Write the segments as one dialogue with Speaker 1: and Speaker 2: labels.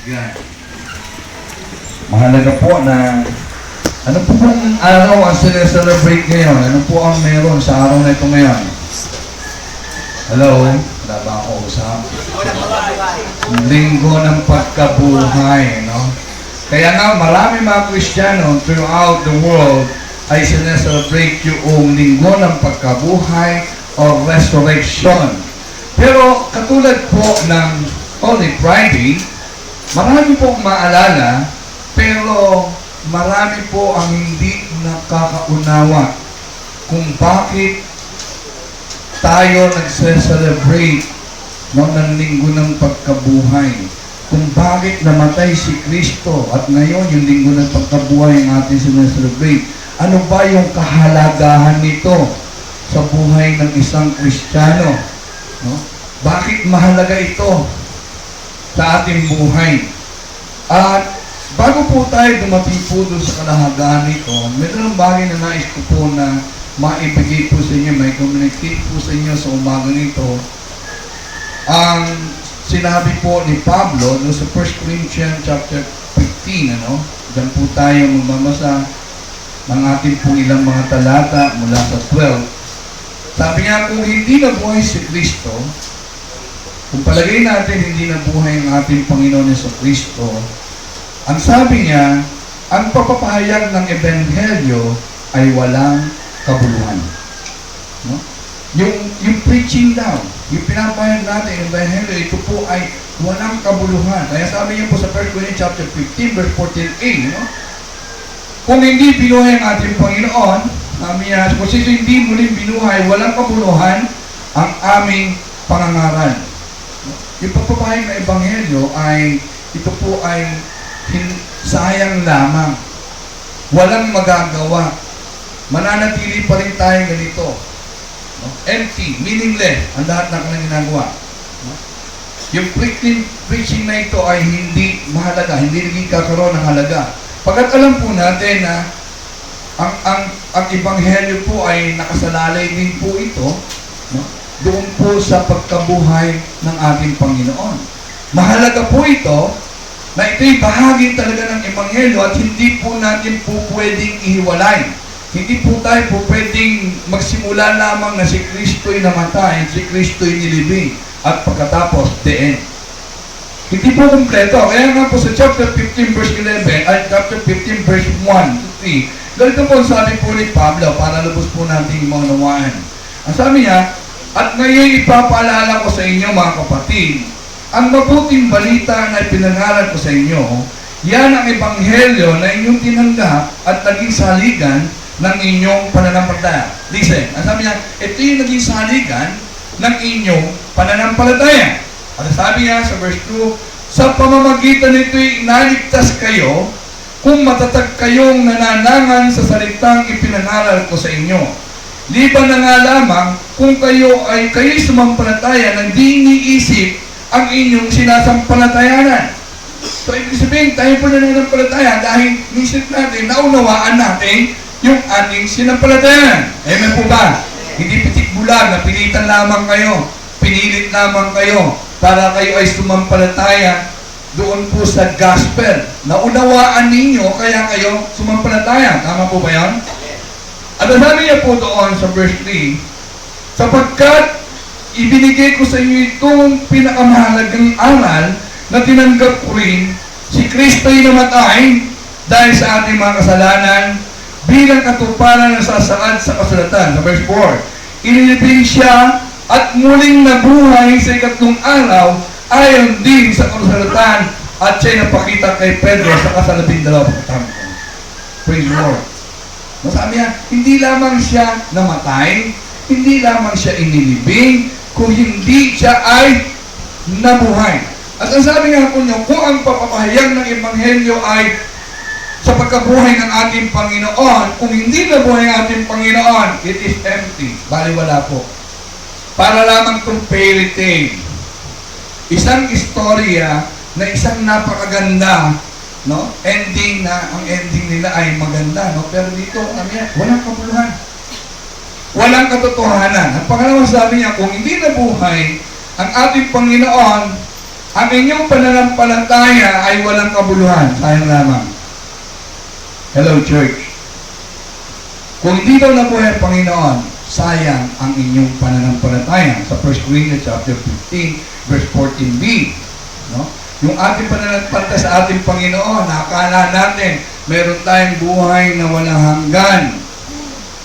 Speaker 1: Yan. Mahalaga po na ano po bang araw ang celebrate ngayon? Ano po ang meron sa araw na ito ngayon? Hello? Wala ba ako usap? Linggo ng pagkabuhay, no? Kaya nga marami mga Kristiyano throughout the world ay sineselebrate yung linggo ng pagkabuhay o resurrection. Pero katulad po ng Holy Friday, marami pong maalala, pero marami po ang hindi nakakaunawa kung bakit tayo nagse-celebrate ng linggo ng pagkabuhay. Kung bakit namatay si Kristo at ngayon yung linggo ng pagkabuhay ang ating sineselebrate. Ano ba yung kahalagahan nito sa buhay ng isang Kristiyano? No? Bakit mahalaga ito sa ating buhay? At bago po tayo dumating po doon sa kalahagahan nito, mayroong bagay na nais ko po na maibigay po sa inyo, may communicate po sa inyo sa umaga nito. Ang sinabi po ni Pablo no, sa 1 Corinthians chapter 15, ano? Diyan po tayo mamamasa ng ating po ilang mga talata mula sa 12. Sabi niya, kung hindi nabuhay si Kristo, kung palagay natin hindi nabuhay ang ating Panginoon Yesu Kristo, ang sabi niya, ang papapahayag ng Ebanghelyo ay walang kabuluhan. No? Yung preaching daw, yung pinapahayag natin ng Ebanghelyo, ito po ay walang kabuluhan. Kaya sabi niya po sa 1 Corinthians chapter 15, verse 14a, no? Kung hindi binuhay ang ating Panginoon, sabi niya, kung sino hindi muling binuhay, walang kabuluhan ang aming pangangaral. Yung papapahayag ng Ebanghelyo ay, ito po ay sayang lamang. Walang magagawa. Mananatili pa rin tayo ganito. No? Empty, meaningless, ang lahat ng kanilang ginagawa. No? Yung preaching na ito ay hindi mahalaga, hindi naging kakaroon ng halaga. Pagkat alam po natin na ang Ebanghelyo po ay nakasalalay din po ito, no? Doon po sa pagkabuhay ng ating Panginoon. Mahalaga po ito na ito'y bahagi talaga ng Ebanghelyo at hindi po natin po pwedeng ihiwalay. Hindi po tayo po pwedeng magsimula lamang na si Kristo'y namatay, si Kristo'y nilibing, at pagkatapos, the end. Hindi po kumpleto. Kaya nga po sa chapter 15 verse 11, at chapter 15 verse 1 to 3, ganito po sabi po ni Pablo, para lubos po natin yung mga nawaan. Ang sabi niya, at ngayon ipapaalala ko sa inyo mga kapatid, ang mabuting balita na ipinangaral ko sa inyo, yan ang Ebanghelyo na inyong tinanggap at naging saligan ng inyong pananampalataya. Listen, ang sabi niya, ito yung naging saligan ng inyong pananampalataya. At sabi niya sa verse 2, sa pamamagitan nito'y inaligtas kayo kung matatag kayong nananangan sa salitang ipinangaral ko sa inyo. Liban na nga lamang kung kayo'y sumampalataya na di iniisip ang inyong sinasampalatayanan. So, ibig sabihin, tayo po nananampalataya dahil nisip natin, naunawaan natin yung ating sinampalatayanan. Amen po ba? Hindi pitik bulag, napilitan lamang kayo, pinilit lamang kayo, para kayo ay sumampalataya doon po sa gospel. Naunawaan ninyo, kaya kayo sumampalataya. Tama po ba yan? At sabi niya po doon sa verse 3, sapagkat ibinigay ko sa inyo itong pinakamahalagang aral na tinanggap ko rin, si Kristo'y namatay dahil sa ating mga kasalanan bilang katuparan na sasaad sa kasulatan. Sa verse 4, inilibing siya at muling nabuhay sa ikatlong araw ayon din sa kasulatan at siya'y napakita kay Pedro sa kasalabing-dalawa pagkatapos. Praise the Lord. Masabi niya, hindi lamang siya namatay, hindi lamang siya inilibing, kung hindi siya ay nabuhay. At ang sabi nga po niyo, kung ang papapahayag ng Ebanghelyo ay sa pagkabuhay ng ating Panginoon, kung hindi nabuhay ang ating Panginoon, it is empty. Baliwala po. Para lamang itong fairy tale. Isang istorya na isang napakaganda, no? Ending na, ang ending nila ay maganda, no? Pero dito, walang kabuluhan. Walang katotohanan. Ang pangalawa sabi niya, kung hindi nabuhay ang ating Panginoon, ang inyong pananampalataya ay walang kabuluhan. Sayang lamang. Hello, church. Kung hindi daw nabuhay ang Panginoon, sayang ang inyong pananampalataya. Sa 1 Corinthians chapter 15, verse 14b. No? Yung ating pananampalataya sa ating Panginoon, nakakala natin, meron tayong buhay na walang hanggan.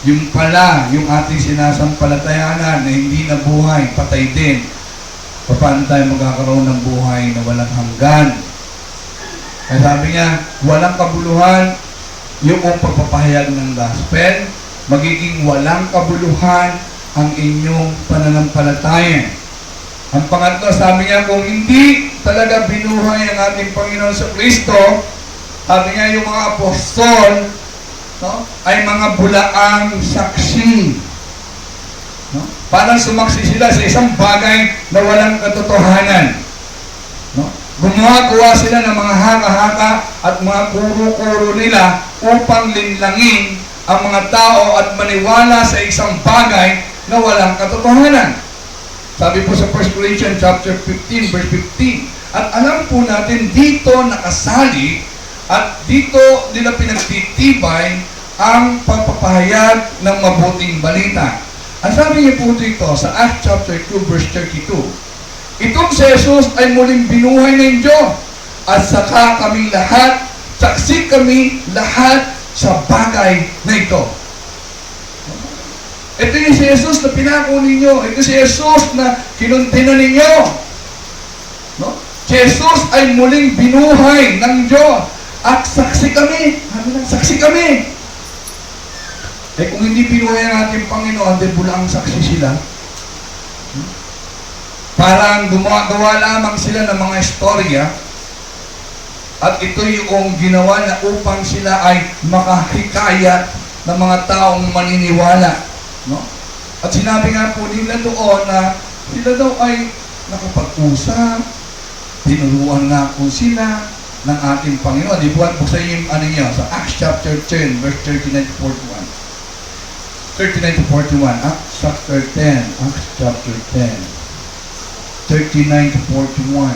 Speaker 1: Yung pala, yung ating sinasampalatayanan na hindi na buhay, patay din. Paano tayo magkakaroon ng buhay na walang hanggan? Kaya sabi niya, walang kabuluhan yung pagpapahayag ng gospel, magiging walang kabuluhan ang inyong pananampalataya. Ang pangatlo, sabi niya, kung hindi talaga binuhay ang ating Panginoon sa Kristo, sabi niya, yung mga apostol, no, ay mga bulaang saksi. No? Parang sumaksi sila sa isang bagay na walang katotohanan. No? Gumawa sila ng mga haka-haka at mga kuro-kuro nila upang linlangin ang mga tao at maniwala sa isang bagay na walang katotohanan. Sabi po sa 1 Corinthians chapter 15, verse 15. At alam po natin dito nakasali at dito nila pinagtitibay ang pagpapahayag ng mabuting balita. Ang sabi niya po dito sa Acts chapter 2 verse 32, itong si Jesus ay muling binuhay ng Diyos at saka kami lahat, saksi kami lahat sa bagay na ito. Ito yung si Jesus na pinako ninyo. Ito si Jesus na kinuntina ninyo. No? Si Jesus ay muling binuhay ng Diyos at saksi kami. Saksi kami. Eh kung hindi pinuhay ang ating Panginoon, di bulang saksi sila. Parang gumagawa lamang sila ng mga istorya at ito yung ginawa na upang sila ay makahikayat ng mga taong maniniwala. No? At sinabi nga po nila doon na sila daw ay nakapag-usap, tinuruan nga po sila ng ating Panginoon. Di buwan po sa inyo sa Acts chapter 10, verse 39 to 41. 39 to 41, Acts chapter 10, Acts chapter 10, 39 to 41.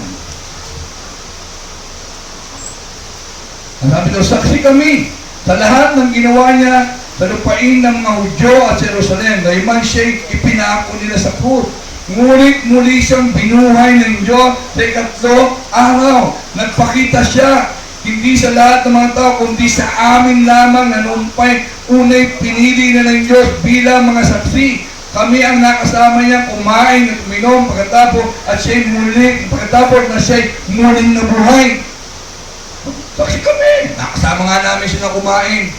Speaker 1: Ang sabi daw, saksi kami sa lahat ng ginawa niya sa lupain ng mga Hudyo at Jerusalem. Gayman siya'y ipinako nila sa krus. Ngunit muli siyang binuhay ng Diyos sa ikatlong araw. Nagpakita siya hindi sa lahat ng mga tao, kundi sa amin lamang na noon pa'y unay pinili na ng Diyos bilang mga saksi. Kami ang nakasama niya kumain at uminom pagkatapos at siya'y muli, pagkatapos na siya'y muling nabuhay. Saksi kami. Nakasama nga namin siya kumain.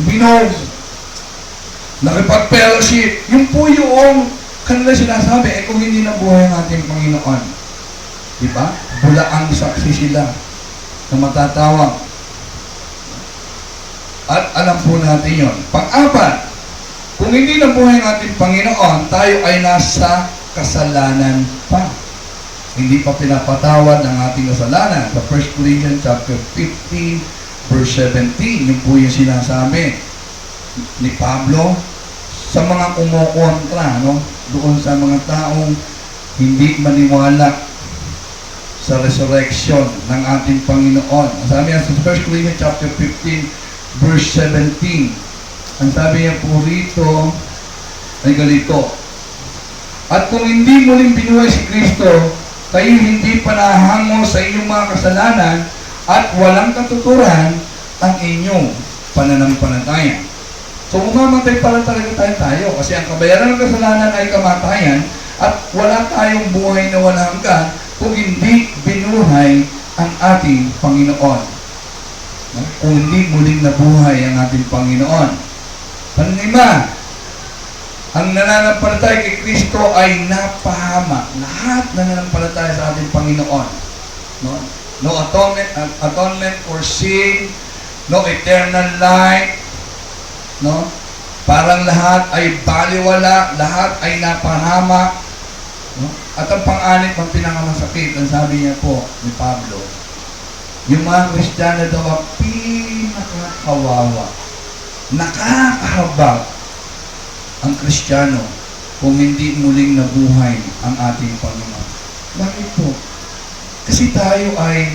Speaker 1: Uminom. Nakipag-fellowship. Yun po yung kanila sinasabi, eh kung hindi nabuhay ang ating Panginoon. Diba? Bulaang saksi sila na matatawag. At alam po natin yun. Pang-apat, kung hindi nabuhay ang ating Panginoon, tayo ay nasa kasalanan pa. Hindi pa pinapatawad ang ating kasalanan. Sa 1 Corinthians chapter 15, verse 17, yun po yung sinasabi ni Pablo sa mga kumukontra, no? Doon sa mga taong hindi maniwala sa resurrection ng ating Panginoon. Ang sabi niya sa 1 Corinthians chapter 15, verse 17, ang sabi niya po rito ay ganito, at kung hindi muling binuhay si Kristo, kayo hindi pa nahango sa inyong mga kasalanan at walang katuturan ang inyong pananampalataya. So, umamatay pala talaga tayo kasi ang kabayaran ng kasalanan ay kamatayan at wala tayong buhay na walang hanggan kung hindi binuhay ang ating Panginoon. No? Kung hindi muling nabuhay ang ating Panginoon. Panlima, ang nananampalataya kay Kristo ay napahamak. Lahat na nananampalataya sa ating Panginoon. No? No atonement for sin, no eternal life, no? Parang lahat ay baliwala, lahat ay napahamak. No? At ang pang-anim, ang pinakamasakit, ang sabi niya po ni Pablo, yung mga Kristiyano daw ang pinakakawawa, nakakahabag ang Kristiyano kung hindi muling nabuhay ang ating Panginoon. Bakit po? Kasi tayo ay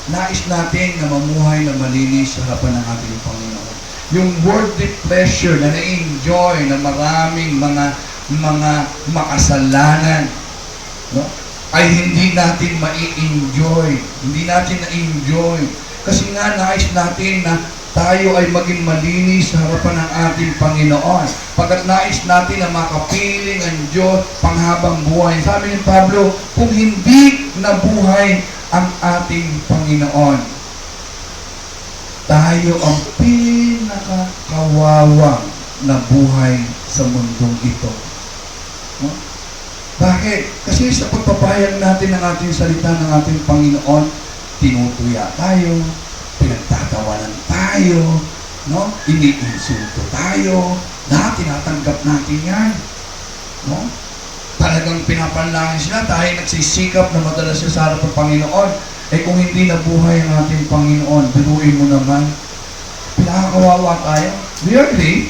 Speaker 1: nais natin na mamuhay na malinis sa harapan ng ating Panginoon. Yung worldly pleasure na na-enjoy na maraming mga makasalanan, no? Ay hindi natin mai-enjoy. Hindi natin na-enjoy. Kasi nga nais natin na tayo ay maging malinis sa harapan ng ating Panginoon. Pagkat nais natin na makapiling ang Diyos panghabang buhay. Sabi ni Pablo, kung hindi nabuhay ang ating Panginoon, tayo ang pinakakawawang na buhay sa mundong ito. No? Bakit? Kasi sa pagpapahayag natin ng ating salita ng ating Panginoon, tinutuya tayo, pinagtatawanan tayo, no? Iniinsulto tayo, na tinatanggap natin yan. No? Talagang pinapanlangin sila, tayo nagsisikap na madalas siya sa harap ng Panginoon. Eh kung hindi nabuhay ang ating Panginoon, biruin mo naman, pinakakawawa tayo. Do you agree?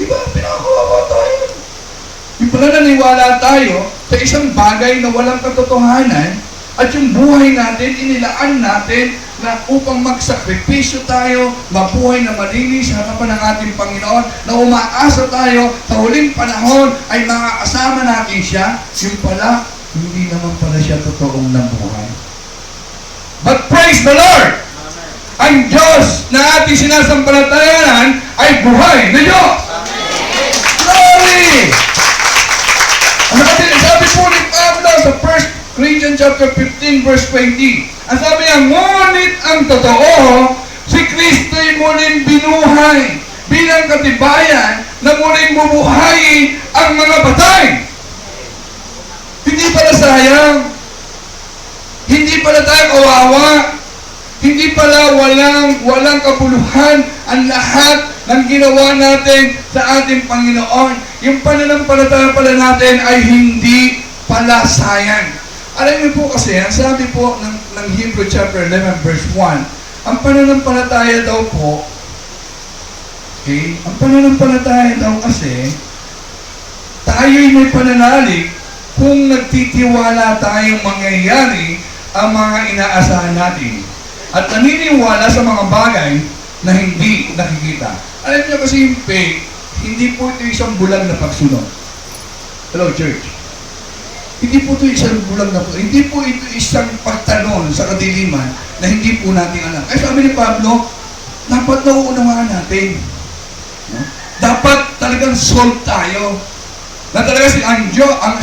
Speaker 1: Di ba? Pinakakawawa tayo. Yung pala naniwala tayo sa isang bagay na walang katotohanan, at yung buhay natin, inilaan natin na upang magsakripisyo tayo, mabuhay na malinis sa harapan ng ating Panginoon, na umaasa tayo sa huling panahon ay makakasama natin siya, yung pala, hindi naman pala siya totoong nabuhay. But praise the Lord! Ang Diyos na ating sinasampalatayanan ay buhay na Diyos! Glory! Sabi po ni Pablo sa 1 Corinthians chapter 15 verse 20. Ang sabi niya, ngunit ang totoo, si Kristo'y muling binuhay bilang katibayan na muling bubuhayin ang mga patay. Hindi pala sayang. Hindi pala tayo kawawa. Hindi pala walang kabuluhan ang lahat ng ginawa natin sa ating Panginoon. Yung pananampalataya pala natin ay hindi pala sayang. Alam niyo po kasi, ang sabi po ng Hebrew chapter 11 verse 1, ang pananampalataya daw po, okay, ang pananampalataya daw kasi, tayo'y may pananalig kung nagtitiwala tayong mangyayari ang mga inaasahan natin. At naniniwala sa mga bagay na hindi nakikita. Alam niyo kasi yung faith, hindi po ito isang bulag na pagsunod. Hello, church. Hindi po ito isang bulag na po. Hindi po ito isang pagtanong sa kadiliman na hindi po natin alam. Kaya sabi ni Pablo, dapat nauunawaan natin. No? Dapat talagang sold tayo. Na talaga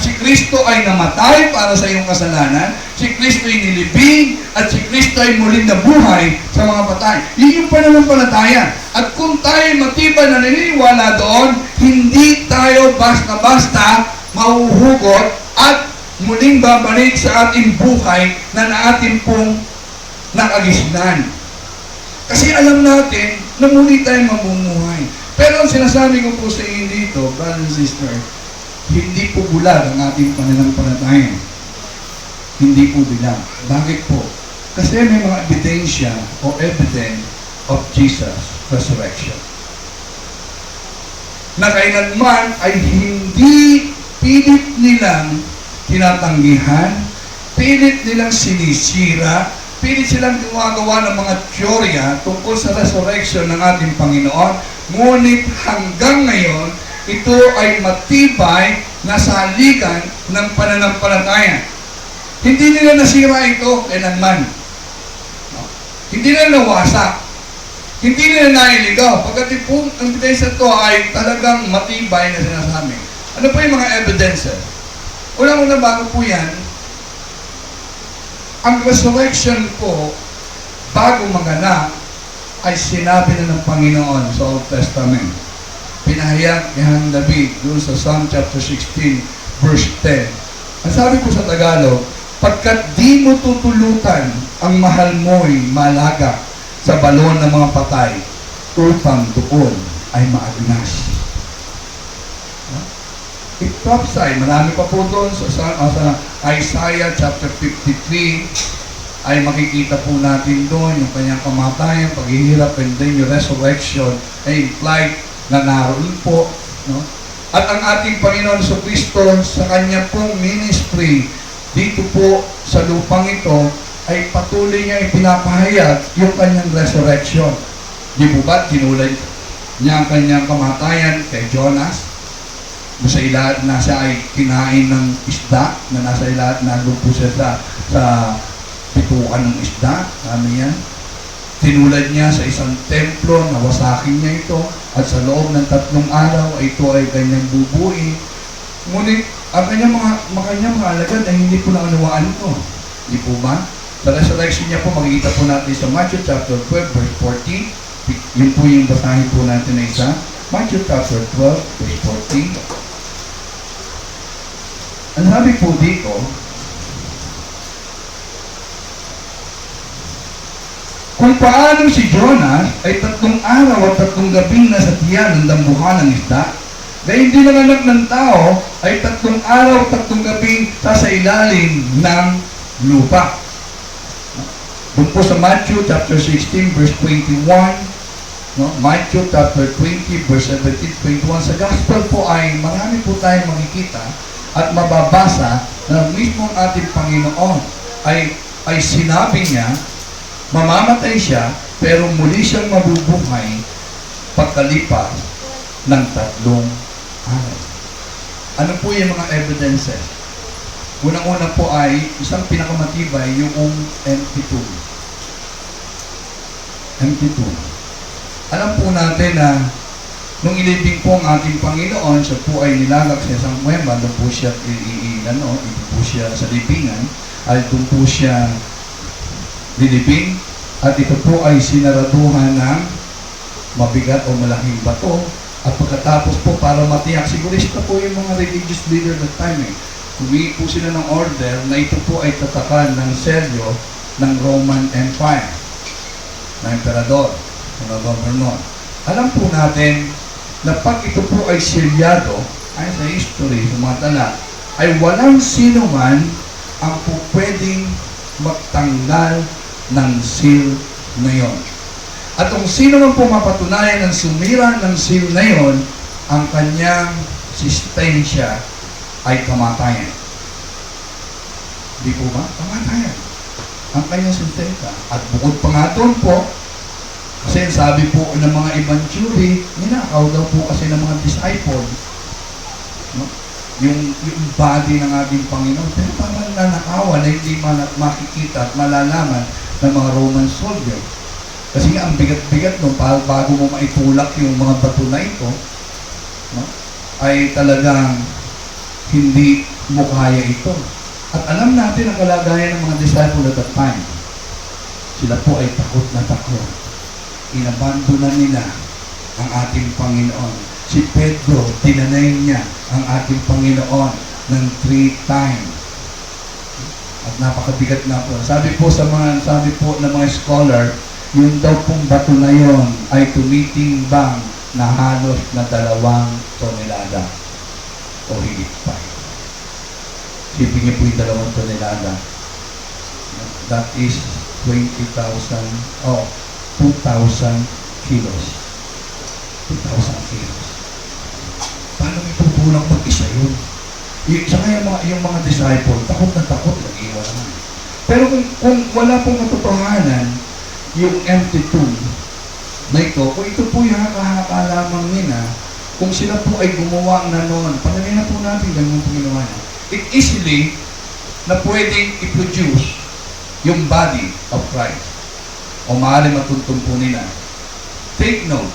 Speaker 1: si Kristo ay namatay para sa iyong kasalanan, si Kristo ay nilibing, at si Kristo ay muling nabuhay sa mga patay. Yun yung pananampalataya. At kung tayo matibay na naniniwala doon, hindi tayo basta-basta mauhugot at muling babalik sa ating buhay na ating pong nakagisnan. Kasi alam natin na muli tayong mamumuhay. Pero ang sinasabi ko po sa inyo dito, brother and sister, hindi po bulag ang ating pananampalataya. Hindi po bilang. Bakit po? Kasi may mga ebidensya o evidence of Jesus' resurrection. Na kailanman ay hindi pilit nilang tinatanggihan, pilit nilang sinisira, pilit silang gumagawa ng mga teorya tungkol sa resurrection ng ating Panginoon. Ngunit hanggang ngayon, ito ay matibay na saligan ng pananampalataya. Hindi nila nasira ito kailanman. No? Hindi nila nawasak. Hindi nila nailigaw. Pagkat po, ang ebidensya ito ay talagang matibay na sinasabi. Ano po yung mga evidences? Unang-una bago po yan, ang resurrection po, bago maganap, ay sinabi na ng Panginoon sa Old Testament. Pinahayag ni Hang David doon sa Psalm chapter 16, verse 10. Ang sabi ko sa Tagalog, pagkat di mo tutulutan ang mahal mo'y malaga sa balon ng mga patay, upang doon ay maagnas. I-prophesy, marami pa po doon sa Isaiah chapter 53 ay makikita po natin doon yung kanyang kamatayan, paghihirap, and then yung resurrection ay implied na naroon po. No? At ang ating Panginoon sa Kristo sa kanya pong ministry dito po sa lupang ito ay patuloy niya ipinapahayag yung kanyang resurrection. Di po ba tinulad niya ang kanyang kamatayan kay Jonas? Nasa ilahat na siya ay kinain ng isda, na nasa ilahat na po siya sa pitukan ng isda, sabi niya. Tinulad niya sa isang templo, nawasakin niya ito, at sa loob ng 3 araw, ito ay kanyang bubuin. Ngunit, ang kanyang mga alagad ay hindi po naunawaan ito. Hindi po ba? Sa resurrection niya po, makikita po natin sa Matthew chapter 12, verse 14. Yun po yung basahin po natin na isa. Matthew chapter 12, verse 14. Ang sabi po dito, kung paano si Jonas ay 3 araw at 3 gabing nasa tiyan ng dambuhan ng isda, dahil hindi nanganak ng tao ay 3 araw at 3 gabing sa ilalim ng lupa. Doon po sa Matthew chapter 16 verse 21, no? Matthew chapter 20 verse 17, 21, sa gospel po ay marami po tayong makikita at mababasa na mismo ang ating Panginoon ay sinabi niya, mamamatay siya, pero muli siyang mabubuhay pagkalipas ng 3 araw. Ano po yung mga evidences? Unang-una po ay isang pinakamatibay yung empty tomb. Empty tomb. Alam po natin na nung ilibing po ang ating Panginoon, siya po ay nilalak sa isang kuweba, doon po siya ito po siya sa libingan, ay doon po siya nilibing, at ito po ay sinaraduhan ng mabigat o malaking bato, at pagkatapos po para matiyak, sigurista po yung mga religious leader that time humingi po sila ng order na ito po ay tatakan ng selyo ng Roman Empire, na emperador, na governor. Alam po natin na pag ito po ay silyado, ay sa history, sumatala, ay walang sino man ang po pwedeng magtanggal ng seal na yon. At kung sino man po mapatunayan ng sumira ng seal na yon, ang kanyang sistensya ay kamatayan. Di po ba? Kamatayan. Ang kanyang sistensya. At bukod pa nga doon po, kasi sabi po ng mga ibang jury, ninakaw daw po kasi ng mga disciple, no? yung body ng ating Panginoon. Pero parang nanakawan na hindi makikita at malalaman ng mga Roman soldier. Kasi nga, ang bigat-bigat no, bago mo maitulak yung mga bato na ito, no, ay talagang hindi mo kaya ito. At alam natin ang kalagayan ng mga disciple at that time. Sila po ay takot na takot. Inabandonan nila ang ating Panginoon. Si Pedro, tinanay niya ang ating Panginoon ng 3 times. At napakabigat na po. Sabi po ng mga scholar, yung daw pong bato na yon ay tumitimbang na halos na 2 tonelada o higit pa. Sipin niyo po yung 2 tonelada. That is 2,000 kilos. 2,000 kilos. Paano may pupulang mag-isa yun? Saka yung mga disciple, takot na takot, nag-iwan naman. Pero kung wala pong katotohanan, yung empty tomb na ito, kung ito po yung haka-haka lamang nila, kung sila po ay gumawa na noon, panalin na po natin ganun po ginawa na. It easily na pwedeng i-produce yung body of Christ. O maaari matuntun po nila. Take note,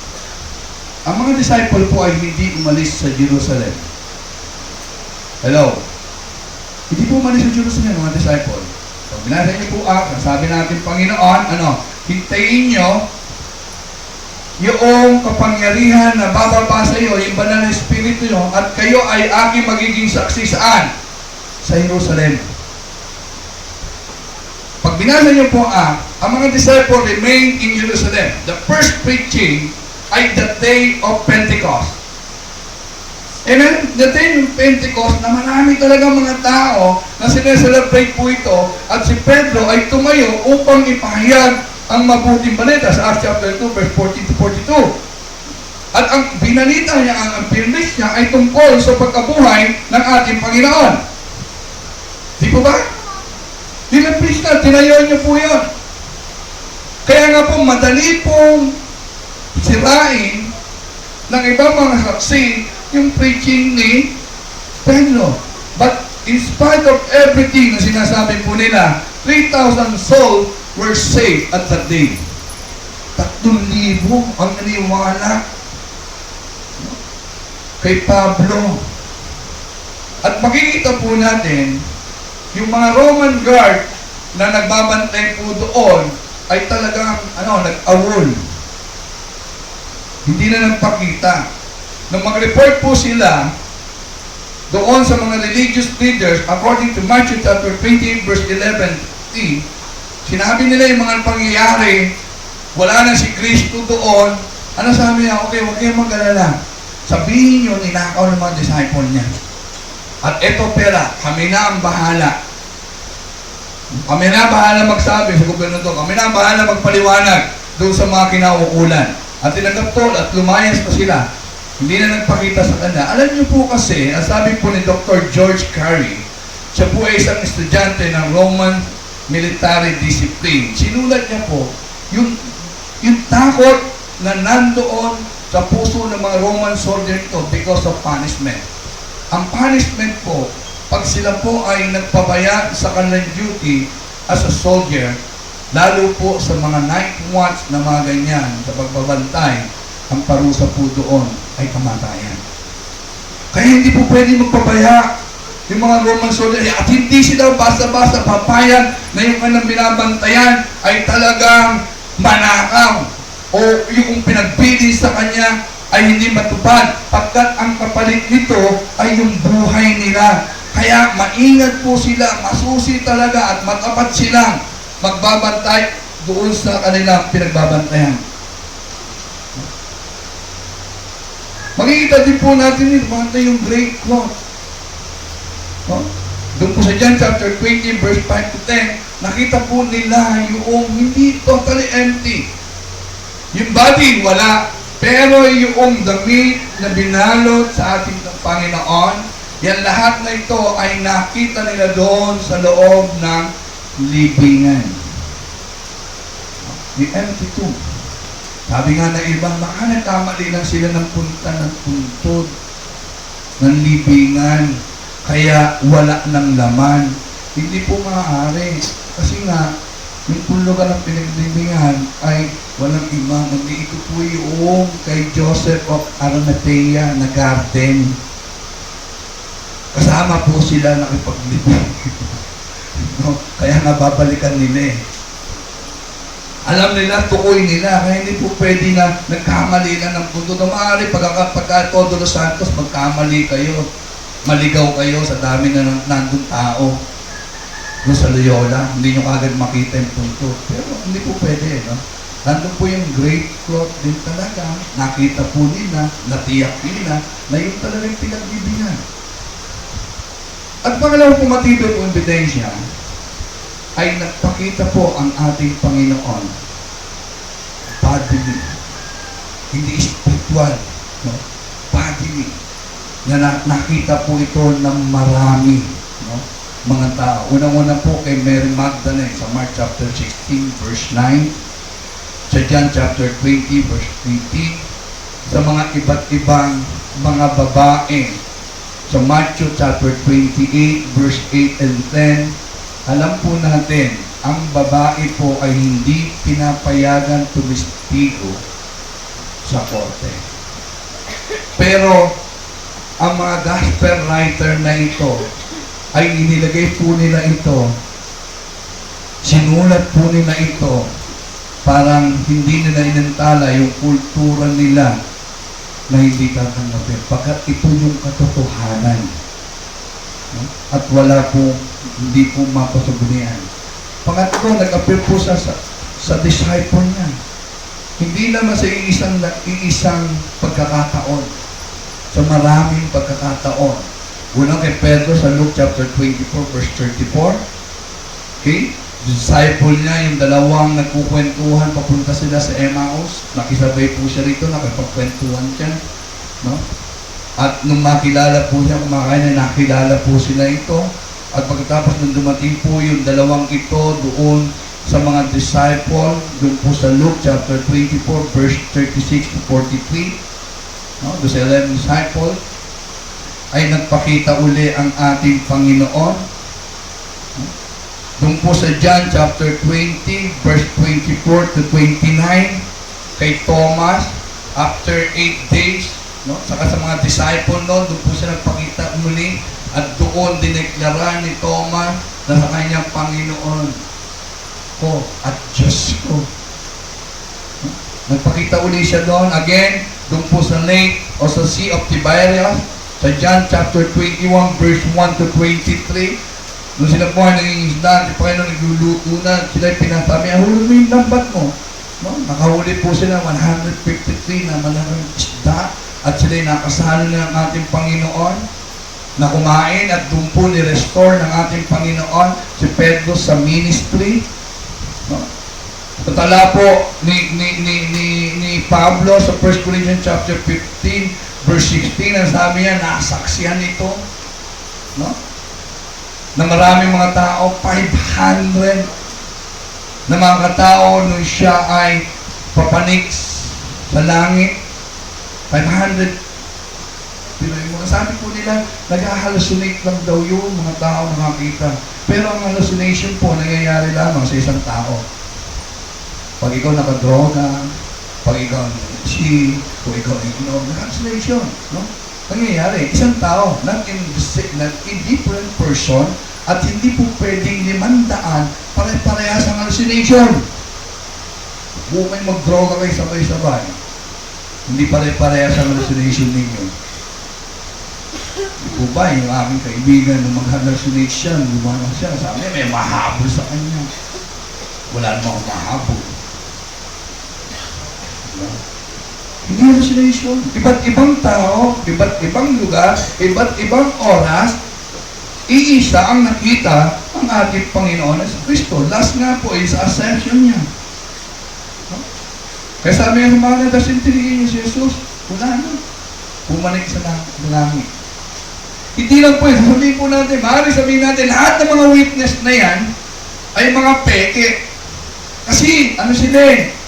Speaker 1: ang mga disciple po ay hindi umalis sa Jerusalem. Hello? Hindi po umalis sa Jerusalem, mga disciple. So, binasa niyo po sabi natin, Panginoon, hintayin niyo yung kapangyarihan na bababa sa iyo, yung banal na espiritu niyo, at kayo ay aking magiging saksi saan? Sa Jerusalem. Pag binasa niyo po ang mga disciple remained in Jerusalem. The first preaching ay the day of Pentecost. Amen? The day of Pentecost na marami talaga mga tao na sineselebrate po ito, at si Pedro ay tumayo upang ipahayag ang mabuting balita sa Acts chapter 2 verse 14 to 42. At ang binalita niya, ang premise niya ay tungkol sa pagkabuhay ng ating Panginoon. Di po ba? Bilang Kristiyano, tinayo niyo po yun. Kaya nga po, madali pong sirain ng ibang mga saksi yung preaching ni Pedro. But in spite of everything na sinasabi po nila, 3,000 souls were saved at that day. 3,000 ang naniwala kay Pablo. At makikita po natin, yung mga Roman guard na nagbabantay po doon ay talagang nag-awol. Hindi na nagpakita. Nung mag-report po sila doon sa mga religious leaders, according to Matthew chapter 28 verse 11, sinabi nila yung mga pangyayari, wala na si Kristo doon. Ano sabi niya? Okay, huwag kayong mag-alala. Sabihin nyo, ninakaw ng mga disciple niya. At eto pera, kami na ang bahala. Kami na bahala magsabi sa gobernador. Kami na bahala magpaliwanag doon sa mga kinauukulan. At tinanggap to at lumayas pa sila. Hindi na nagpakita sa kanya. Alam niyo po kasi, ang sabi po ni Dr. George Carey, siya po ay isang estudyante ng Roman Military Discipline. Sinulat niya po, yung takot na nandoon sa puso ng mga Roman soldier ito because of punishment. Ang punishment po, pag sila po ay nagpabaya sa kanilang duty as a soldier, lalo po sa mga night watch na mga ganyan, sa pagbabantay, ang parusa po doon ay kamatayan. Kaya hindi po pwede magpabaya yung mga Roman soldier at hindi sila basta-basta papayag na yung kanilang binabantayan ay talagang manakaw o yung pinagbili sa kanya ay hindi matupad pagkat ang kapalit nito ay yung buhay nila. Kaya maingat po sila, masusi talaga at matapat silang magbabantay doon sa kanilang pinagbabantayan. Makikita din po natin yung great cloth. No? Doon po sa John chapter 20 verse 5 to 10, nakita po nila yung hindi totally empty. Yung body, wala. Pero yung damit na binalot sa ating Panginoon, yan lahat na ito ay nakita nila doon sa loob ng libingan. Yung empty tomb. Sabi nga na ibang, baka nagkamali lang sila ng punta ng puntod ng libingan. Kaya wala ng laman. Hindi po maaari. Kasi nga, yung pulugan ng pinaglibingan ay walang iba. Mag-iito po yung kay Joseph of Arimathea na garden. Kasama po sila nakipaglibing. No? Kaya nababalikan nila eh. Alam nila, tukoy nila, kaya hindi po pwede na nagkamali lang ng punto. Na maaari, pagka Todo los Santos, magkamali kayo. Maligaw kayo sa dami na nandun tao. Doon sa Loyola, hindi nyo kagad makita yung punto. Pero hindi po pwede, no? Nandun po yung great cloth din talaga. Nakita po nila, natiyak nila, na yun talaga yung pinagbibingan. At pangalawang pumatibay po ebidensya, ay nagpakita po ang ating Panginoon bodily, hindi spiritual, no? Bodily, na nakita po ito ng marami, no? Mga tao. Unang-una po kay Mary Magdalene sa Mark chapter 16 verse 9, sa John chapter 20 verse 20, sa mga iba't ibang mga babae sa Matthew chapter 28 verse 8 and 10. Alam po natin, ang babae po ay hindi pinapayagan tumistigo sa korte. Pero, ang mga gospel writer na ito, ay inilagay po nila ito, sinulat po nila ito, parang hindi nila inantala yung kultura nila na hindi tatanggapin. Pagkat ito yung katotohanan. At wala po, hindi po mapasugunian. Pangatlo, nag-appear po sa disciple niya. Hindi naman sa iisang pagkakataon. Sa maraming pagkakataon. Unang kay Pedro sa Luke chapter 24 verse 34. Okay? Disciple niya, yung dalawang nagkukwentuhan, papunta sila sa Emmaus. Nakisabay po siya rito, nakipagkwentuhan siya. No? At nung makilala po siya, kumakain na nakilala po sila ito, At pagkatapos nung dumating po yung dalawang ito doon sa mga disciple, doon po sa Luke chapter 24, verse 36 to 43, no? Doon sa 11 disciple, ay nagpakita uli ang ating Panginoon. No? Doon po sa John chapter 20, verse 24 to 29, kay Thomas, after 8 days, no? Saka sa mga disciple noon, doon po siya nagpakita muli at doon dineklara ni Thomas na sa kanyang Panginoon ko at Diyos ko. No? Nagpakita uli siya doon, again, doon po sa lake o sa Sea of Tiberias, sa John chapter 21, verse 1 to 23, doon sila po ay nangingisda, si Panginoon nagluluto na, sila pinasabi, hulog mo yung lambat mo. No? Nakahuli po sila 153 na malaking isda at sila'y nakasalo na ng ating Panginoon na kumain at doon po ni-restore ng ating Panginoon si Pedro sa ministry. No? Patala po ni Pablo sa 1 Corinthians chapter 15 verse 16, ang sabi niya, nasaksihan ito, no? Na maraming mga tao, 500 na mga katao nung siya ay papanik sa langit. 500. Sabi po nila, nag-hallucinate lang daw yung mga tao nakakita. Pero ang hallucination po, nangyayari lamang sa isang tao. Pag ikaw nakadroga, pag ikaw si, kung ikaw ignore, hallucination, no? Nangyayari, isang tao, not in different person, at hindi po pwedeng 500 pare-parehas ang hallucination. Kung may mag-droga kayo sabay-sabay, hindi pare-parehas ang hallucination ninyo. Di ba, yung aking kaibigan nung mag-hallucinate siya, lumana siya, sabi niya, may mahabol sa kanya. Wala namang mahabol. Diba? Hindi hallucination. Iba't ibang tao, iba't ibang lugar, iba't ibang oras, iisa ang nakita ang ating Panginoon sa Kristo. Last nga po is ascension niya. No? Kaya sabi nga sa mga nadasintinigin niya si Jesus, wala na. Bumalik sa langit. Hindi lang po, sabihin po natin, maaari sabihin natin, lahat ng mga witness na yan ay mga peke. Kasi, ano sila eh?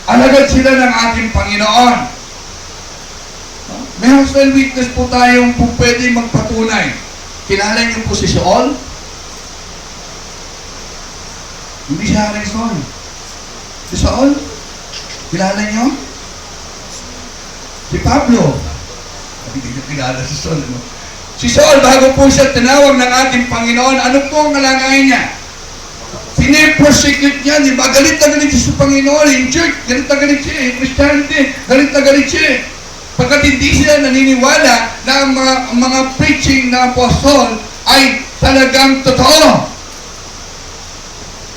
Speaker 1: Alagad sila ng ating Panginoon. No? May hostile witness po tayong po pwede magpatunay. Kilala niyo po si Saul? Hindi siya rin Saul. Si Saul? Kilala niyo? Si Pablo. Hindi niyo kilala si Saul. No? Si Saul, bago po siya tinawag ng ating Panginoon, ano po ang kalagayan niya? Sinipersecute niya, di ba? Galit na galit siya sa Panginoon, in church, galit na galit siya, in Christianity, galit na galit siya. Pagkat hindi sila naniniwala na ang mga preaching na apostol ay talagang totoo.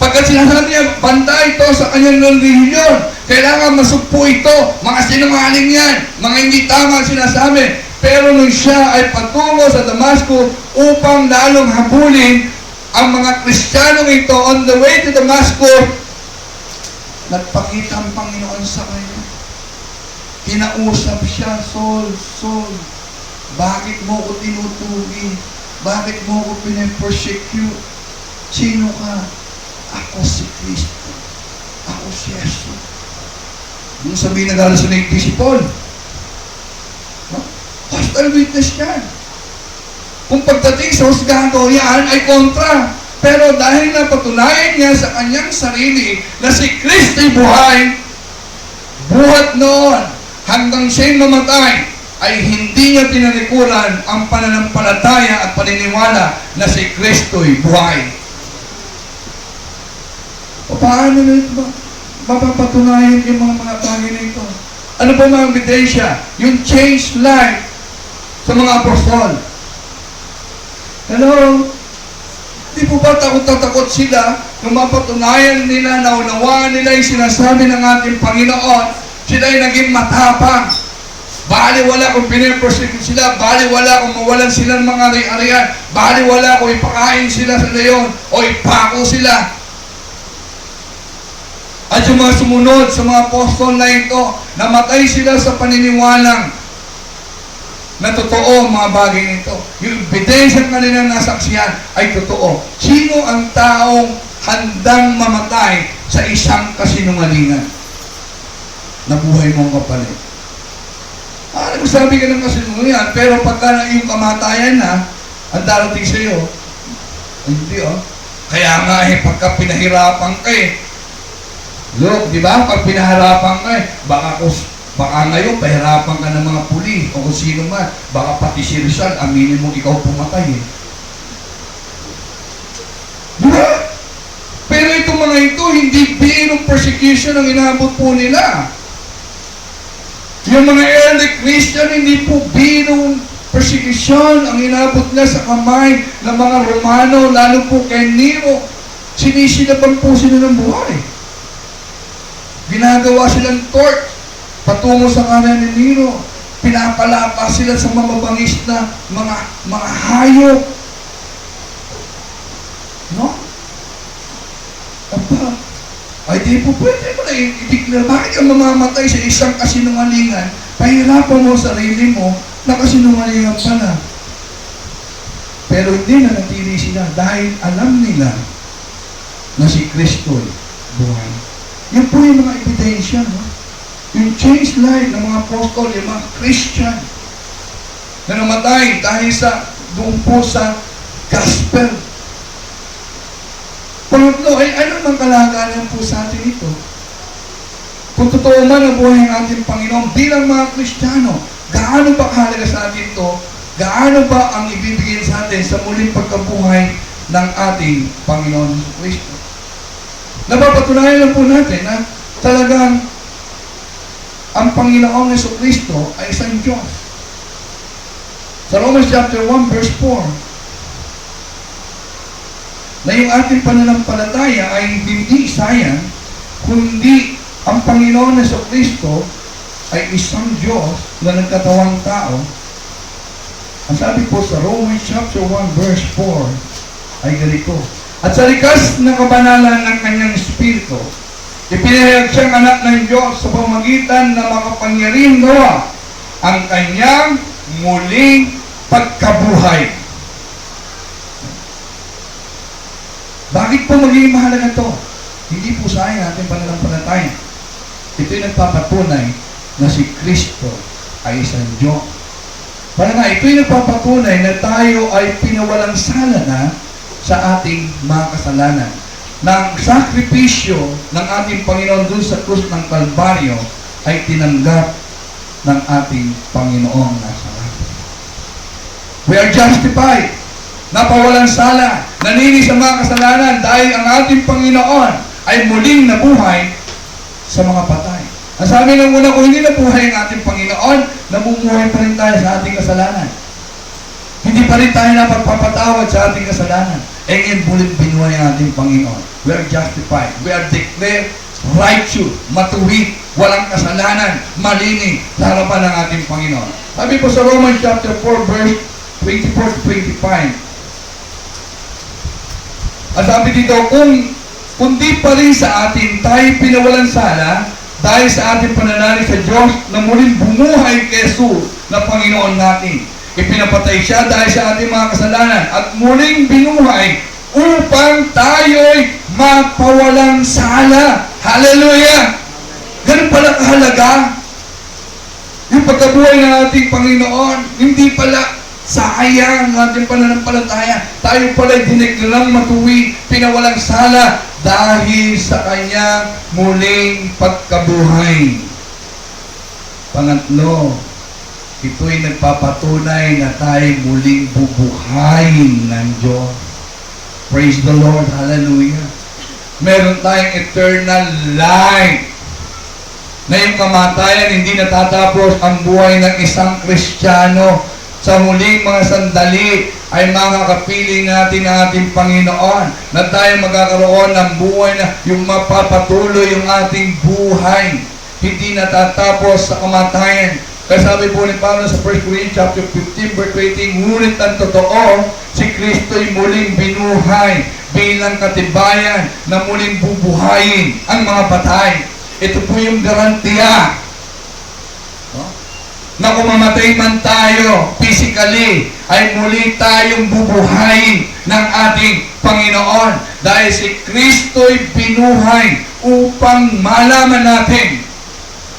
Speaker 1: Pagkat sinasabi niya, banda ito sa kanyang relihiyon, kailangan masugpo ito, mga sinungaling yan, mga hindi tama sinasabi. Pero nung siya ay patungo sa Damasco upang lalong habulin ang mga Kristiyanong ito on the way to Damascus, nagpakita ang Panginoon sa kanya. Kinausap siya, Saul, Saul, bakit mo ko tinutugi? Bakit mo ko pinipersecute? Sino ka? Ako si Kristo. Ako si Jesus. Yung sabihin na hallucinate si Paul. Hostile witness yan. Kung pagdating sa husgado, yan ay kontra. Pero dahil napatunayan niya sa kanyang sarili na si Kristo'y buhay, buhat noon hanggang siya'y mamatay, ay hindi niya tinalikuran ang pananampalataya at paniniwala na si Kristo'y buhay. O paano na ito ba? Mapapatunayan yung mga bagay na ito. Ano ba mga ebidensya? Yung changed life sa mga apostol. Hello? Di po ba takot sila nung mapatunayan nila, naunawaan nila yung sinasabi ng ating Panginoon, sila ay naging matapang. Baliwala kung pinipersecute sila, baliwala kung mawalan sila ng mga ari-arian, baliwala kung ipakain sila sa leon o ipako sila. At yung mga sumunod sa mga apostol na ito, namatay sila sa paniniwalang na totoo ang mga bagay nito. Yung ebidensya kanilang nasaksihan ay totoo. Sino ang taong handang mamatay sa isang kasinungalingan? Nabuhay mong kapalit. Nagsabi ka ng kasinungalingan, pero pagka yung kamatayan na, ang darating sa iyo, hindi Kaya nga pagka pinahirapan ka look, di ba? Pag pinahirapan ka baka ngayon, pahirapan ka ng mga pulis o kung sino man. Baka pati si Rizal, aminin mo ikaw pumatay Diba? Pero itong mga ito, hindi birong persecution ang inaabot po nila. Yung mga early Christian, hindi po birong persecution ang inaabot nila sa kamay ng mga Romano, lalo po kay Nero. Sinisilaban po sila ng buhay. Ginagawa silang torch patungo sa kanan ni Nero. Pinapalapa sila sa mababangis na mga hayop. No? Aba, ay di po pwede mo na i-declare. Bakit ka mamamatay sa isang kasinungalingan? Pahirapan mo sarili mo na kasinungalingan pala. Pero hindi na natili sila dahil alam nila na si Kristo'y buhay. Yan po yung mga ebidensya, no? Yung changed life ng mga apostol, yung mga Christian na namatay dahil doon po sa gospel. Pangatlo, ay ano mang kalagalan po sa atin ito? Kung totoo man ang buhay ng ating Panginoon, bilang mga Kristiyano, gaano ba kahalaga sa atin ito? Gaano ba ang ibibigay sa atin sa muling pagkabuhay ng ating Panginoon Kristo? Napapatunayan lang po natin na talagang ang Panginoong Jesucristo ay isang Diyos. Sa Romans chapter 1 verse 4, na yung ating pananampalataya ay hindi sayang, kundi ang Panginoon Jesucristo ay isang Diyos na nagkatawang tao. Ang sabi po sa Romans chapter 1 verse 4 ay ganito, at sa likas na kabanalan ng kanyang Espiritu, ipinahayag siyang anak ng Diyos sa pamagitan na makapangyarihang gawa ang kanyang muling pagkabuhay. Bakit po magiging mahalaga ito? Hindi po sayang ating pananampalataya. Ito'y nagpapatunay na si Kristo ay isang Diyos. Para nga, ito'y nagpapatunay na tayo ay pinawalang sala na sa ating mga kasalanan. Ng sakripisyo ng ating Panginoon dun sa krus ng Kalbaryo ay tinanggap ng ating Panginoong nasa langit. We are justified. Napawalang sala. Nalinis sa mga kasalanan dahil ang ating Panginoon ay muling nabuhay sa mga patay. Ang sabi ng una, kung hindi nabuhay ang ating Panginoon, namumuhay pa rin tayo sa ating kasalanan. Hindi pa rin tayo napagpapatawad sa ating kasalanan. E ngayon, bulit binuhay ang ating Panginoon. We are justified. We are declared righteous, matuwid, walang kasalanan, malinis sa harapan ng ating Panginoon. Sabi po sa Romans chapter 4, verse 24-25. At sabi dito, kung di pa rin sa atin tayo pinawalang sala, dahil sa ating pananalig sa Diyos na muling bumuhay kay Jesus na Panginoon natin. Ipinapatay siya dahil sa ating mga kasalanan at muling binuhay upang tayo'y mapawalang sala. Hallelujah! Ganun pala kahalaga. Yung pagkabuhay ng ating Panginoon, hindi pala sayang ang ating pananampalataya. Tayo pala'y dineklarang matuwid, pinawalang sala dahil sa kanyang muling pagkabuhay. Pangatlo, ito'y nagpapatunay na tayo muling bubuhayin ng Diyos. Praise the Lord. Hallelujah. Meron tayong eternal life. Na yung kamatayan, hindi natatapos ang buhay ng isang Kristiyano. Sa muling mga sandali ay makakapiling natin ang ating Panginoon na tayo magkakaroon ng buhay na yung mapapatuloy yung ating buhay. Hindi natatapos sa kamatayan. Kaya sabi po ni Pablo sa 1 Corinthians chapter 15 verse 20, ngunit ang totoo, si Kristo'y muling binuhay bilang katibayan na muling bubuhayin ang mga patay. Ito po yung garantiya. na kung mamatay man tayo physically, ay muli tayong bubuhayin ng ating Panginoon. Dahil si Kristo'y binuhay upang malaman natin,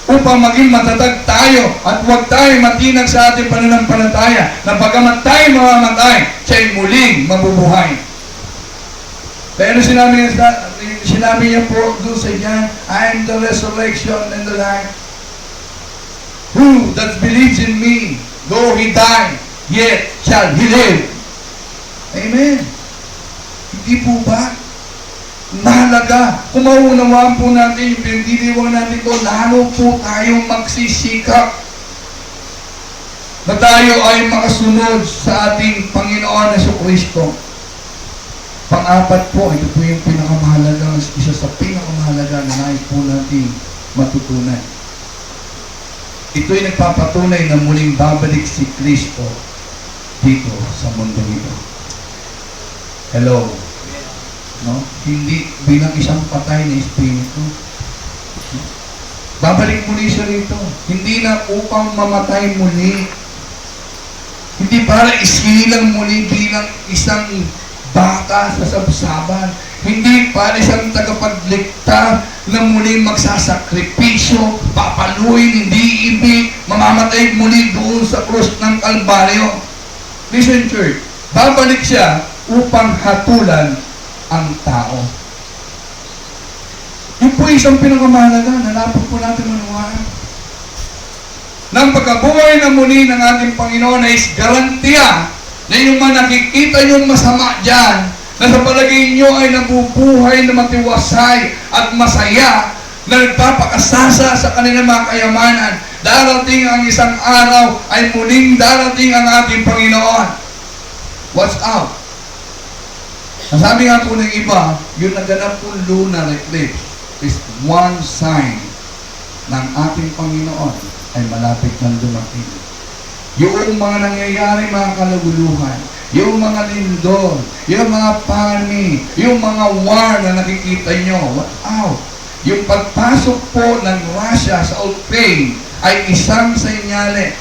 Speaker 1: upang maging matatag tayo at huwag tayo matinag sa ating pananampalataya na bagamat tayo mamamatay, siya'y muling mabubuhay. Kaya ano sinabi niya po doon sa John, I am the resurrection and the life. Who that believes in me, though he die, yet shall he live. Amen. Hindi po ba? Mahalaga. Kung maunawaan po natin yung pinagdidiwang natin ito, lalo po tayong magsisikap na tayo ay makasunod sa ating Panginoon Jesucristo. Pang-apat po, ito po yung pinakamahalaga, isa sa pinakamahalaga na nais po natin matutunan. Ito'y nagpapatunay na muling babalik si Kristo dito sa mundo nito. Hello? No? Hindi bilang isang patay na espiritu. Babalik muli siya rito. Hindi na upang mamatay muli. Hindi para isilang muli bilang isang bata sa sabsaban. Hindi para siyang tagapaglikta na muli magsasakripisyo, papaluin, hindi ibig, mamamatay muli doon sa krus ng Kalbaryo. Listen, church, babalik siya upang hatulan ang tao. Yun po isang pinakamahalaga na dapat po natin manuwaan. Nang pagkabuhay na muli ng ating Panginoon ay garantiya na yung mga nakikita yung masama dyan, na sa palagay nyo ay nabubuhay na matiwasay at masaya, na nagpapakasasa sa kanilang mga kayamanan, darating ang isang araw ay muling darating ang ating Panginoon. Watch out. Ang sabi nga po ng iba, yung naganap pong lunar eclipse is one sign ng ating Panginoon ay malapit ng dumating. Yung mga nangyayari, mga kalaguluhan, yung mga lindol, yung mga pani, yung mga war na nakikita nyo, what out? Yung pagpasok po ng Russia sa Ukraine ay isang senyale.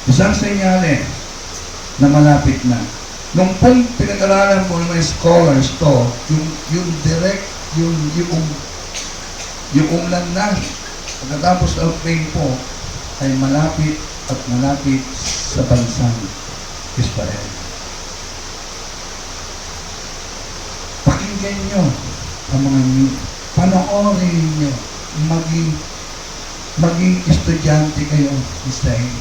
Speaker 1: Isang senyale na malapit na. Nung pong pinag-aralan po ng mga scholars to, yung direct, yung umlan na, pagkatapos sa Ukraine po, ay malapit at malapit sa bansang Israel. Pakinggan nyo ang mga panoorin nyo, maging estudyante kayo, Israel.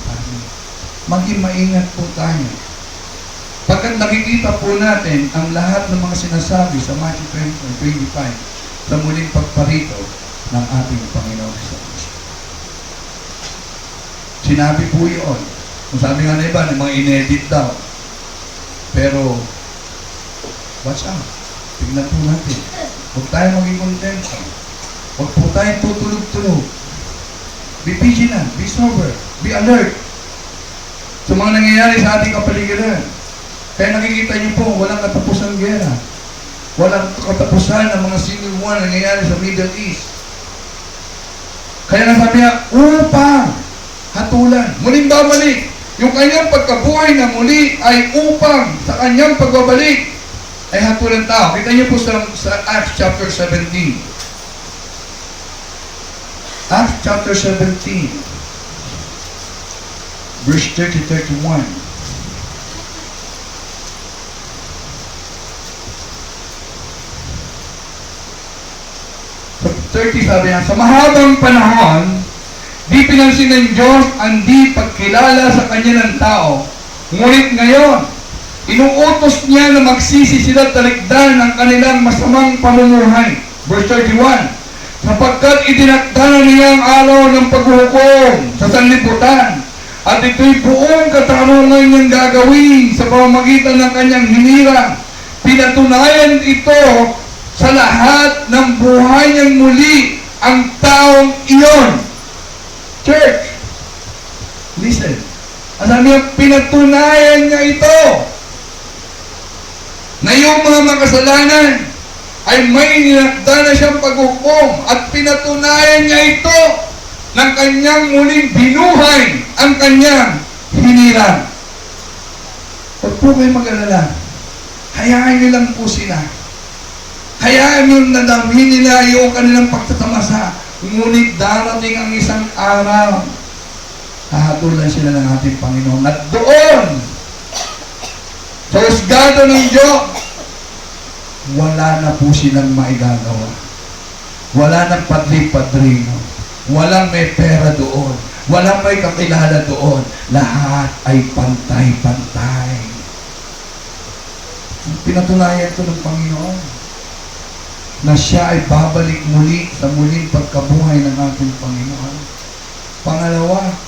Speaker 1: Maging maingat po tayo. Pagkat nakikita po natin ang lahat ng mga sinasabi sa Matthew 20:25 sa muling pagparito ng ating Panginoon sa Kristo. Sinabi po yun. Kung sabi nga na iba, ng mga inedit daw. Pero, watch out. Tignan po natin. Huwag tayo maging kontento. Huwag po tayo tutulog-tulog. Be vigilant, be sober, be alert sa mga nangyayari sa ating kapaligiran. Kaya nakikita niyo po, walang katapusang gera. Walang katapusan ng mga civil war na nangyayari sa Middle East. Kaya nasabi niya, upang hatulan, muling babalik. Yung kanyang pagkabuhay na muli ay upang sa kanyang pagbabalik ay hatulan tao. Kita niyo po sa Acts chapter 17. Acts chapter 17, verse 30-31. So, 30 sabi niya, sa mahabang panahon, di pinansin ng Diyos ang di pagkilala sa kanya ng tao. Ngunit ngayon, inuutos niya na magsisi sila talikdan ng kanilang masamang pamumuhay. Verse 31, sapagkat itinakda na niya ang araw ng paghuhukom sa sanlibutan, at ito'y buong katarungan niyang gagawin sa pamamagitan ng kanyang hinirang. Pinatunayan ito sa lahat ng buhay niyang muli ang taong iyon. Church, listen. Ang sabi niya, pinatunayan niya ito na yung mga makasalanan ay may ninakda na siyang paghukom at pinatunayan niya ito ng kanyang muling binuhay ang kanyang hinirang. Huwag po kayo mag-alala. Hayaan niyo lang po sila. Hayaan niyo na damhin nila yung kanilang pagtatamasa. Ngunit darating ang isang araw, hahatulan sila ng ating Panginoon. At doon, sa husgado ng Diyos, wala na po silang maigagawa. Wala nang padri-padrino. Walang may pera doon. Walang may kakilala doon. Lahat ay pantay-pantay. Pinatunayan ito ng Panginoon na siya ay babalik muli sa muling pagkabuhay ng ating Panginoon. Pangalawa,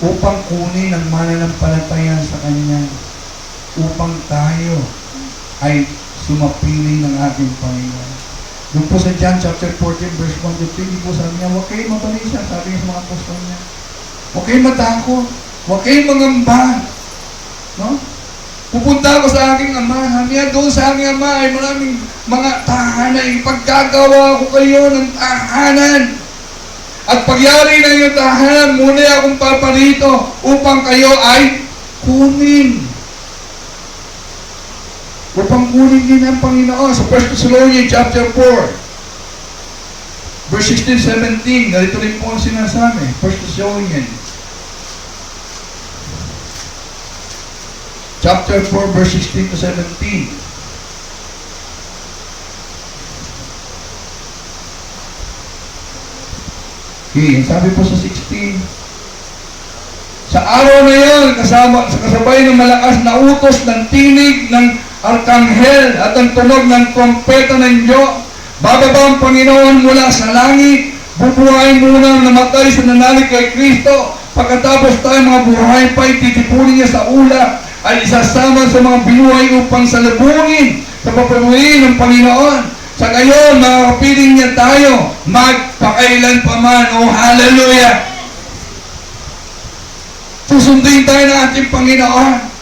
Speaker 1: upang kunin ang mananampalataya sa Kanya, upang tayo ay sumapiling ng ating Panginoon. Doon po sa John chapter 14, verse 1 to 3, po sabi niya, huwag kayo mabalisa, sabi niya sa mga apostol niya. Huwag kayo matakot, huwag kayo mangamba. No? Pupunta ako sa aking ama. Sabi niya, doon sa aking ama ay maraming mga tahanan. Ipagkagawa ko kayo ng tahanan. At pagyari ng iyong tahanan, muli akong paparito upang kayo ay kunin. Upang kunin din ang Panginoon. Sa 1 Thessalonians chapter 4, verse 16-17, ganito rin po ang sinasabi. 1 Thessalonians chapter 4, verse 16 to 17. Okay, sabi po sa 16, sa araw na yun, kasabay ng malakas na utos ng tinig ng arkanghel at ang tunog ng trompeta ng Diyos, bababa ang Panginoon mula sa langit, bubuhay muna ang namatay sa nanalig kay Kristo, pagkatapos tayo mga buhay pa, ititipunin niya sa ulap, ay isasama sa mga binuhay upang salubungin sa papawin ng Panginoon. Sa gayon, makakapiling niya tayo magpakailan pa man. Oh, hallelujah! Susunduin tayo ng ating Panginoon.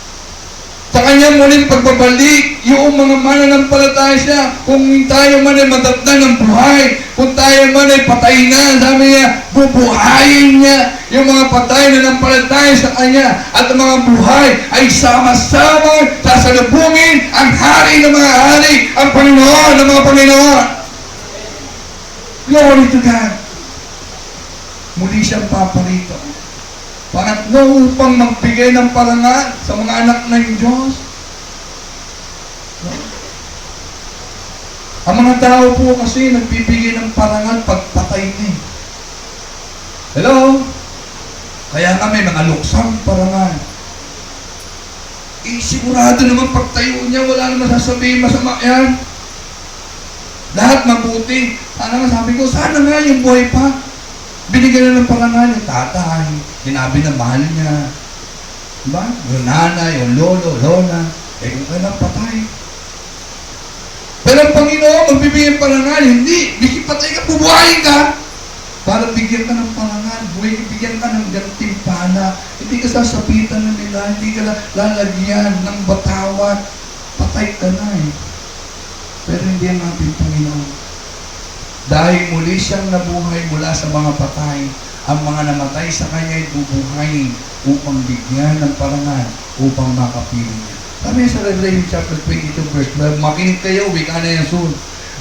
Speaker 1: Sa kanyang muling pagbabalik, yung mga mananampalataya siya, kung tayo man ay matatnan ng buhay, kung tayo man ay patay na, sabi niya, bubuhayin niya yung mga patay na nampalataya sa kanya, at ang mga buhay ay sama-sama sasalubungin ang hari ng mga hari, ang Panginoon ng mga Panginoon. Glory to God. Muli siyang paparito. Pangatlo, upang magbigay ng parangal sa mga anak ng Diyos. Ang mga tao po kasi nagbibigay ng parangal pagpatay na. Hello? Kaya nga may mga luksang parangal. Sigurado naman pagtayo niya, wala naman sasabihin masama yan. Lahat mabuti. Sana nga sabi ko, sana nga yung buhay pa. Binigyan na ng parangal yung tatay, sinabi na mahal niya. Diba? Yung nanay, yung lolo, lola, kung kailan patay. Pero ang Panginoon, magbibigyan parangal, hindi. Bigyan patay ka, bubuhayin ka. Para bigyan ka ng parangal, bigyan ka ng gantimpala. Hindi ka sasapitan na nila, hindi ka lalagyan ng batawat. Patay ka na eh. Pero hindi ang ating Panginoon. Dahil muli siyang nabuhay mula sa mga patay, ang mga namatay sa kanya ay bubuhayin upang bigyan ng parangal, upang makapiling niya. Sabi sa Revelation chapter 22 verse 12, makinig kayo, wika na yan soon.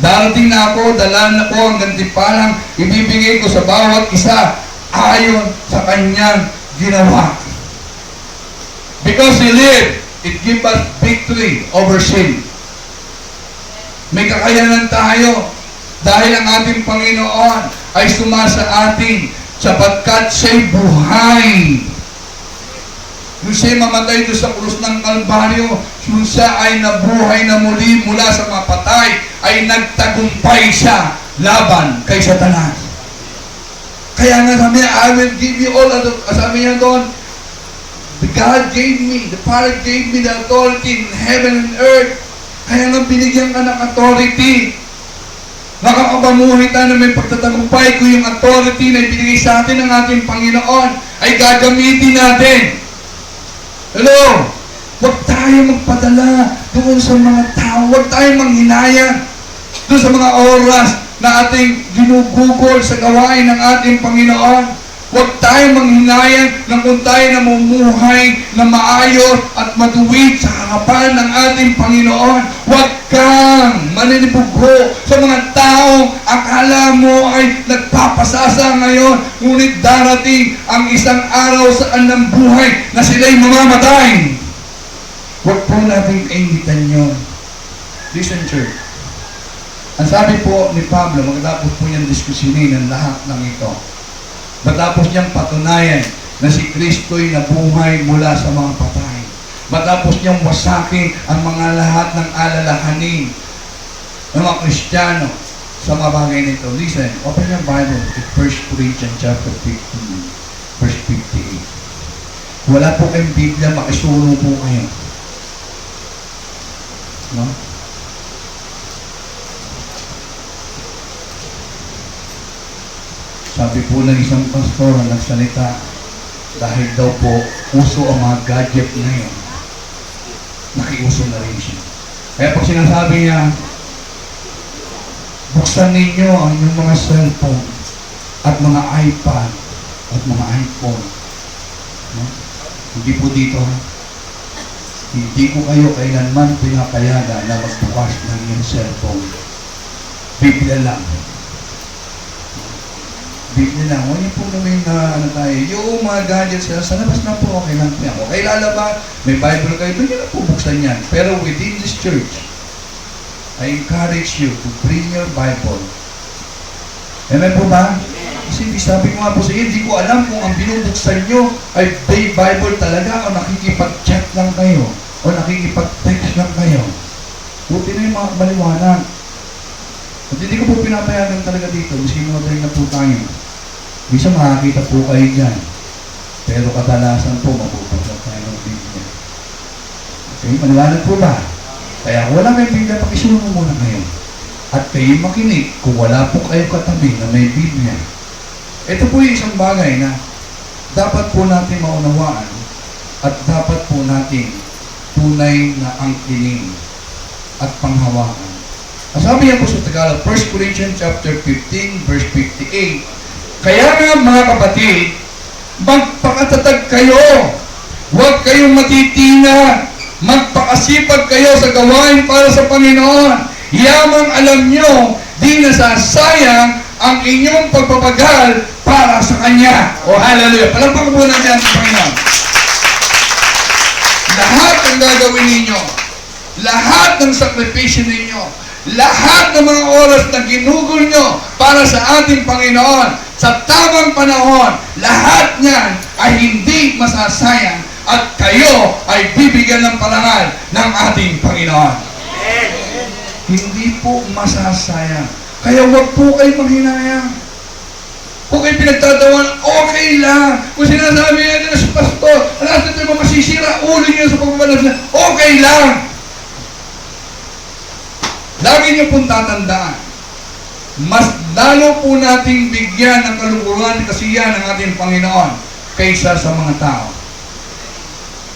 Speaker 1: Darating na ako, dalan ako ang gantimpalang ibibigay ko sa bawat isa ayon sa kanyang ginawa. Because He lived, it gives us victory over sin. May kakayanan tayo dahil ang ating Panginoon ay sumasa atin sapagkat siya'y buhay. Nung siya'y mamatay doon sa krus ng Kalbaryo, nung siya ay nabuhay na muli mula sa mga patay, ay nagtagumpay siya laban kay Satanas. Kaya nga sabi niya, I will give you all, sabi niya doon, God gave me, the Father gave me the authority in heaven and earth. Kaya nga binigyan ka ng authority. Nakakabamuhay tayo na may pagtatagumpay kung yung authority na ibinigay sa atin ng ating Panginoon ay gagamitin natin. Hello? Huwag tayo magpadala doon sa mga tao. Huwag tayo manghinayang doon sa mga oras na ating ginugugol sa gawain ng ating Panginoon. Huwag tayong manghinayang ng kung tayo namumuhay na maayos at matuwid sa harapan ng ating Panginoon. Huwag kang maninibugo sa mga taong akala mo ay nagpapasasa ngayon, ngunit darating ang isang araw sa kanilang buhay na sila'y mamamatay. Huwag po natin kainitan yun. Listen, church. Ang sabi po ni Pablo, magkatapos po niyang diskusyinin ang lahat ng ito, matapos niyang patunayan na si Kristo'y nabuhay mula sa mga patay. Matapos niyang wasakin ang mga lahat ng alalahanin ng mga Kristiyano sa mga bagay nito. Listen, open your Bible to 1 Corinthians chapter 15, verse 58. Wala po kayong Biblia, makisuno po kayo. No? Sabi po ng isang pastor na nagsalita, dahil daw po uso ang mga gadget ngayon, nakiuso na rin siya. Kaya pag sinasabi niya, buksan ninyo ang inyong mga cellphone at mga iPad at mga iPhone. No? Hindi po dito, ha? Hindi ko kayo kailanman pinapayagan na magbukas ng inyong cellphone. Biblia lang. Biblia lang. Huwag niyo po namin na tayo. Yung mga gadgets sa labas na po, okay lang po yan. Okay, lalaba, may Bible kayo, doon nyo na po buksan yan. Pero within this church, I encourage you to bring your Bible. Amen po ba? Kasi sabi ko nga po sa inyo, hindi ko alam kung ang binubuksan nyo ay Bible talaga o nakikipag-chat lang kayo o nakikipag-text lang kayo. Buti na yung mga maliwanag. At hindi ko po pinapayagan talaga dito. Miski mga na po tayo. Bisa makakita po kayo dyan. Pero kadalasan po, mabubasa tayo ng Biblia. Okay, maliwanag po ba? Kaya kung wala may Biblia, pakisunod mo muna kayo. At kayo makinig kung wala po kayo katabi na may Biblia. Ito po yung isang bagay na dapat po natin maunawaan at dapat po natin tunay na angkinin at panghawakan. Ang sabi niya po sa Tagalog, 1 Corinthians chapter 15, verse 58, kaya nga mga kapatid, magpakatatag kayo, huwag kayong matitina, magpakasipag kayo sa gawain para sa Panginoon. Yamang alam nyo, di nasasayang ang inyong pagpapagal para sa Kanya. O hallelujah. Palagpakan po natin ang Panginoon. Lahat ng gagawin ninyo, lahat ng sakripisyo ninyo, lahat ng mga oras na ginugol nyo para sa ating Panginoon, sa tamang panahon, lahat niyan ay hindi masasayang at kayo ay bibigyan ng parangal ng ating Panginoon. Hindi po masasayang. Kaya huwag po kayo manghinayang. Kung kayo pinagtatawan, okay lang. Kung sinasabi niya sa pastor, alas na ito masisira, ulo niya sa pagbabalas niya, okay lang. Lagi niyo pong tatandaan, mas lalo po nating bigyan ng kaluguran at kasiyahan ng ating Panginoon kaysa sa mga tao.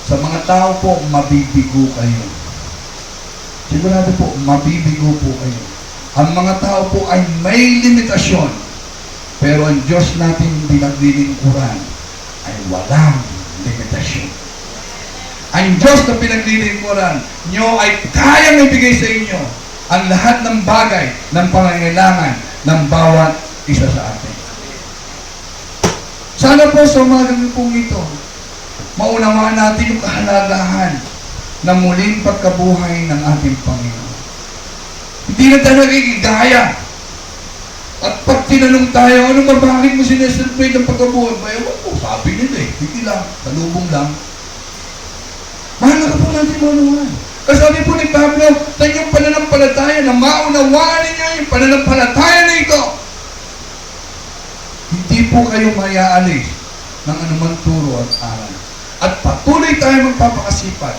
Speaker 1: Sa mga tao po, mabibigo kayo. Sigurado po, mabibigo po kayo. Ang mga tao po ay may limitasyon, pero ang Diyos natin pinaglilingkuran ay walang limitasyon. Ang Diyos na pinaglilingkuran nyo ay kayang ibigay sa inyo ang lahat ng bagay ng pangangailangan ng bawat isa sa atin. Sana po sa umagang pong ito, maunawaan natin yung kahalagahan ng muling pagkabuhay ng ating Panginoon. Hindi na tayo nagigaya. At pag tinanong tayo, ano ba, bakit mo sineselebrate ang pagkabuhay? Bayawan po, sabi nila eh. Hindi lang, talubong lang. Mahal ka po natin maunawaan. Kasabi po ni Pablo, sa inyong pananampalataya na maunawaan ninyo yung pananampalataya na ito. Hindi po kayo mayaalis ng anumang turo at aral. At patuloy tayo magpapakasipat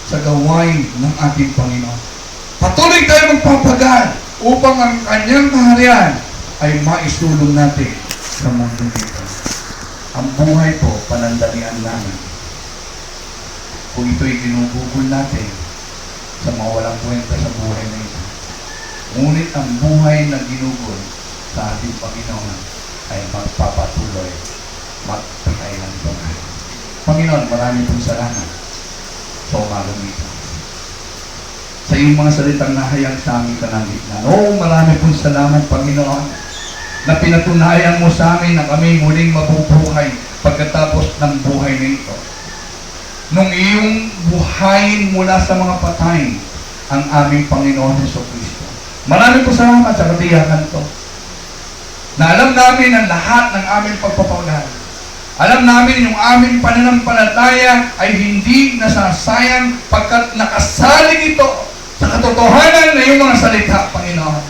Speaker 1: sa gawain ng ating Panginoon. Patuloy tayo magpapagal upang ang kanyang kaharian ay maisulong natin sa mundo dito. Ang buhay po, panandalian namin. Kung ito'y ginugugol natin sa mga walang kwenta sa buhay na ito. Ngunit ang buhay na ginugol sa ating Panginoon ay magpapatuloy, magpakailanman. Panginoon, marami pong salamat sa umagang ito. Sa iyong mga salitang nahayag sa aming kalangitnan. Oo, marami pong salamat, Panginoon, na pinatunayan mo sa amin na kami muling mabubuhay pagkatapos ng buhay na ito. Nung iyong buhayin mula sa mga patay ang aming Panginoon Jesucristo. Marami po salamat sa katiyakan to. Na alam namin ang lahat ng aming pagpapaulan. Alam namin yung aming pananampalataya ay hindi nasasayang pagkat nakasalig ito sa katotohanan na yung mga salita, Panginoon.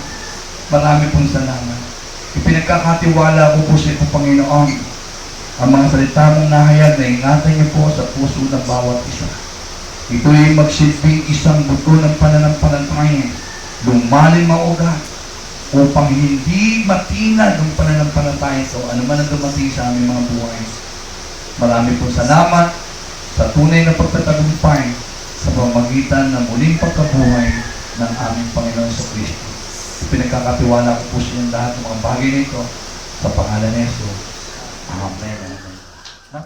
Speaker 1: Marami pong salamat. Ipinagkakatiwala ko po sa ito, Panginoon, ang mga salita mong nahayag na ingatan niyo po sa puso ng bawat isa. Ito ay magsilbing isang buto ng pananampalataya, lumalim maugat, upang hindi matinag ang pananampalataya ito, ano man ang dumating sa aming mga buhay. Marami pong salamat sa tunay na pagtatagumpay sa pamagitan ng muling pagkabuhay ng aming Panginoon sa Kristo. Pinagkakatiwala ko po sa inyong lahat ng mga bagay nito sa pangalan ni Jesus. Amen.